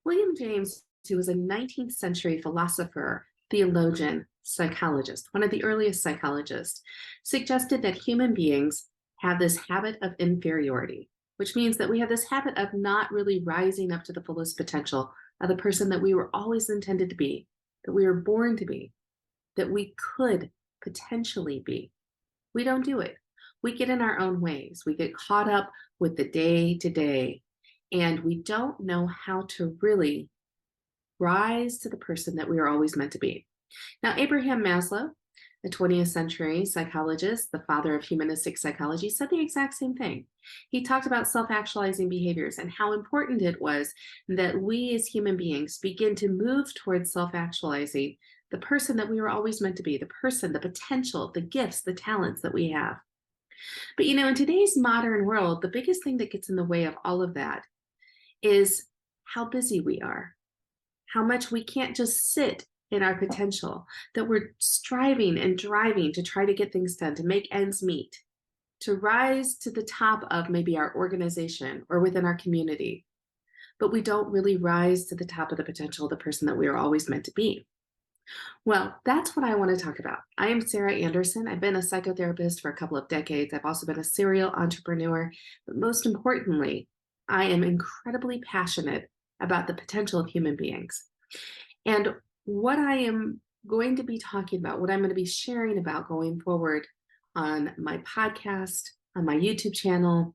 William James, who was a 19th century philosopher, theologian, psychologist, one of the earliest psychologists, suggested that human beings have this habit of inferiority, which means that we have this habit of not really rising up to the fullest potential of the person that we were always intended to be, that we were born to be, that we could potentially be. We don't do it. We get in our own ways. We get caught up with the day to day, and we don't know how to really rise to the person that we were always meant to be. Now, Abraham Maslow, the 20th century psychologist, the father of humanistic psychology, said the exact same thing. He talked about self-actualizing behaviors and how important it was that we as human beings begin to move towards self-actualizing the person that we were always meant to be, the person, the potential, the gifts, the talents that we have. But in today's modern world, the biggest thing that gets in the way of all of that is how busy we are, how much we can't just sit in our potential, that we're striving and driving to try to get things done, to make ends meet, to rise to the top of maybe our organization or within our community. But we don't really rise to the top of the potential of the person that we are always meant to be. Well, that's what I want to talk about. I am Sara Anderson. I've been a psychotherapist for a couple of decades. I've also been a serial entrepreneur, but most importantly, I am incredibly passionate about the potential of human beings. And what I am going to be talking about, what I'm going to be sharing about going forward on my podcast, on my YouTube channel,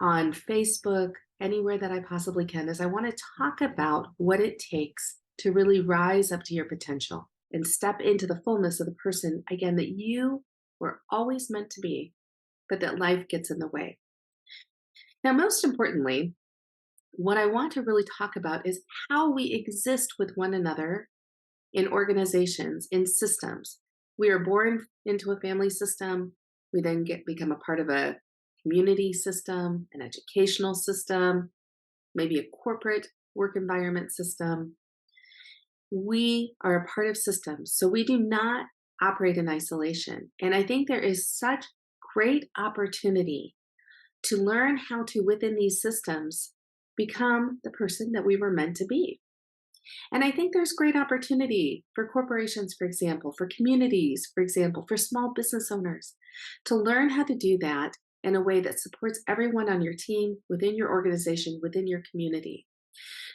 on Facebook, anywhere that I possibly can, is I want to talk about what it takes to really rise up to your potential and step into the fullness of the person, again, that you were always meant to be, but that life gets in the way. Now, most importantly, what I want to really talk about is how we exist with one another in organizations, in systems. We are born into a family system. We then become a part of a community system, an educational system, maybe a corporate work environment system. We are a part of systems, so we do not operate in isolation. And I think there is such great opportunity to learn how to, within these systems, become the person that we were meant to be. And I think there's great opportunity for corporations, for example, for communities, for example, for small business owners, to learn how to do that in a way that supports everyone on your team, within your organization, within your community.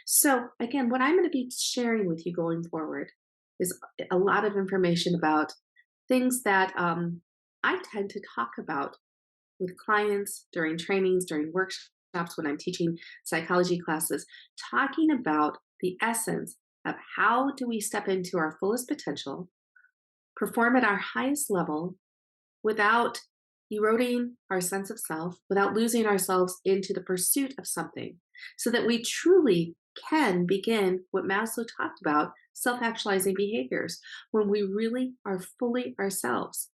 So again, what I'm going to be sharing with you going forward is a lot of information about things that I tend to talk about with clients during trainings, during workshops, when I'm teaching psychology classes, talking about the essence of how do we step into our fullest potential, perform at our highest level without eroding our sense of self, without losing ourselves into the pursuit of something, so that we truly can begin what Maslow talked about, self-actualizing behaviors, when we really are fully ourselves.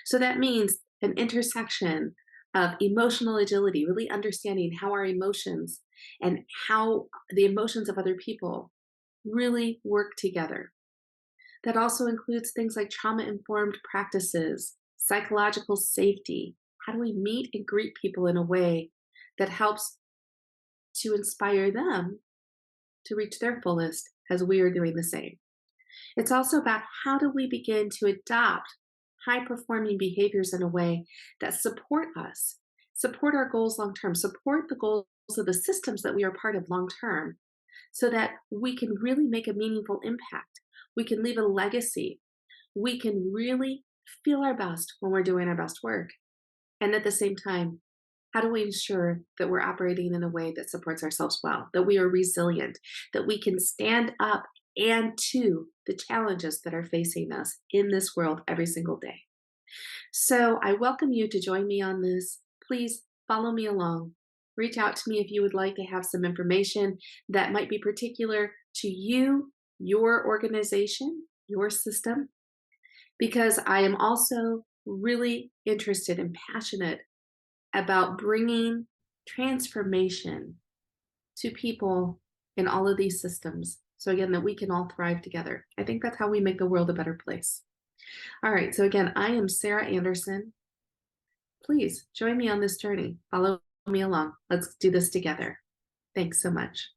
So that means an intersection of emotional agility, really understanding how our emotions and how the emotions of other people really work together. That also includes things like trauma-informed practices, psychological safety. How do we meet and greet people in a way that helps to inspire them to reach their fullest as we are doing the same? It's also about how do we begin to adopt high-performing behaviors in a way that support us, support our goals long-term, support the goals of the systems that we are part of long-term, so that we can really make a meaningful impact. We can leave a legacy. We can really feel our best when we're doing our best work. And at the same time, how do we ensure that we're operating in a way that supports ourselves well, that we are resilient, that we can stand up and to the challenges that are facing us in this world every single day? So I welcome you to join me on this. Please follow me along. Reach out to me if you would like to have some information that might be particular to you, your organization, your system, because I am also really interested and passionate about bringing transformation to people in all of these systems. So again, that we can all thrive together. I think that's how we make the world a better place. All right, so again, I am Sara Anderson. Please join me on this journey. Follow me along. Let's do this together. Thanks so much.